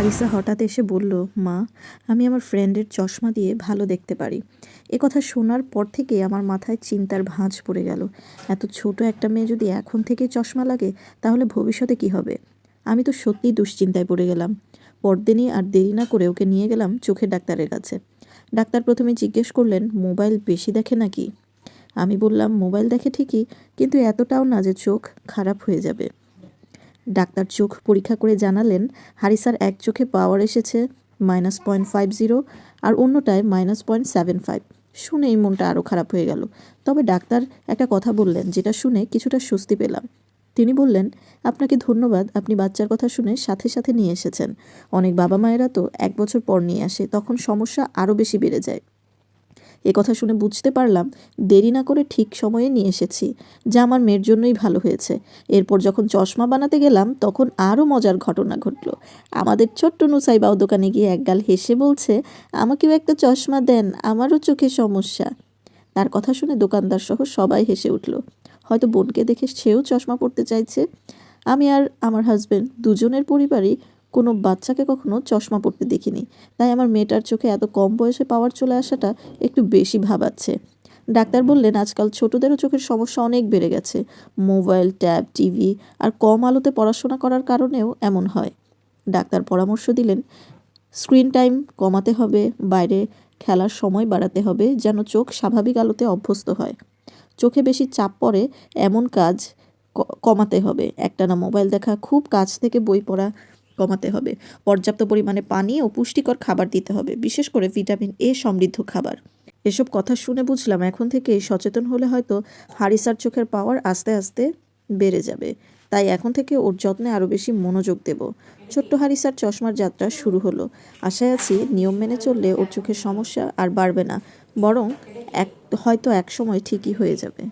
হারিসা হঠাৎ এসে বলল, মা, আমি আমার ফ্রেন্ডের চশমা দিয়ে ভালো দেখতে পারি। এ কথা শোনার পর থেকে আমার মাথায় চিন্তার ভাঁজ পড়ে গেল। এত ছোট একটা মেয়ে যদি এখন থেকেই চশমা লাগে, তাহলে ভবিষ্যতে কি হবে? আমি তো সত্যিই দুশ্চিন্তায় পড়ে গেলাম। পরদিনই আর দেরি না করে ওকে নিয়ে গেলাম চোখের ডাক্তারের কাছে। ডাক্তার প্রথমে জিজ্ঞেস করলেন, মোবাইল বেশি দেখে নাকি? আমি বললাম, মোবাইল দেখে ঠিকই, কিন্তু এতটাও না যে চোখ খারাপ হয়ে যাবে। ডাক্তার চোখ পরীক্ষা করে জানালেন, হারিসার এক চোখে পাওয়ার এসেছে -0.50 আর অন্যটায় -0.75। শুনেই মনটা আরও খারাপ হয়ে গেল। তবে ডাক্তার একটা কথা বললেন, যেটা শুনে কিছুটা স্বস্তি পেলাম। তিনি বললেন, আপনাকে ধন্যবাদ, আপনি বাচ্চার কথা শুনে সাথে সাথে নিয়ে এসেছেন। অনেক বাবা মায়েরা তো 1 বছর পর নিয়ে আসে, তখন সমস্যা আরও বেশি বেড়ে যায়। এ কথা শুনে বুঝতে পারলাম দেরি না করে ঠিক সময়ে নিয়ে এসেছি, যা আমার মেয়ের জন্যই ভালো হয়েছে। এরপর যখন চশমা বানাতে গেলাম, তখন আরও মজার ঘটনা ঘটলো। আমাদের ছোট্ট নুসাইবাও দোকানে গিয়ে একগাল হেসে বলছে, আমাকেও একটা চশমা দেন, আমারও চোখে সমস্যা। তার কথা শুনে দোকানদার সহ সবাই হেসে উঠল। হয়তো বোনকে দেখে সেও চশমা পড়তে চাইছে। আমি আর আমার হাজবেন্ড দুজনের পরিবারই কোনো বাচ্চাকে কখনো চশমা পড়তে দেখিনি, তাই আমার মেয়েটার চোখে এত কম বয়সে পাওয়ার চলে আসাটা একটু বেশি ভাবাচ্ছে। ডাক্তার বললেন, আজকাল ছোটদেরও চোখের সমস্যা অনেক বেড়ে গেছে। মোবাইল, ট্যাব, টিভি আর কম আলোতে পড়াশোনা করার কারণেও এমন হয়। ডাক্তার পরামর্শ দিলেন, স্ক্রিন টাইম কমাতে হবে, বাইরে খেলার সময় বাড়াতে হবে, যেন চোখ স্বাভাবিক আলোতে অভ্যস্ত হয়। চোখে বেশি চাপ পড়ে এমন কাজ কমাতে হবে। একটানা মোবাইল দেখা, খুব কাছ থেকে বই পড়া কমাতে হবে। পর্যাপ্ত পরিমাণে পানি ও পুষ্টিকর খাবার দিতে হবে, বিশেষ করে ভিটামিন এ সমৃদ্ধ খাবার। এসব কথা শুনে বুঝলাম এখন থেকেই সচেতন হলে হয়তো হারিসার চোখের পাওয়ার আস্তে আস্তে বেড়ে যাবে। তাই এখন থেকে ওর যত্নে আরও বেশি মনোযোগ দেব। ছোট্ট হারিসার চশমার যাত্রা শুরু হলো। আশায় আছি নিয়ম মেনে চললে ওর চোখের সমস্যা আর বাড়বে না, বরং হয়তো এক সময় ঠিকই হয়ে যাবে।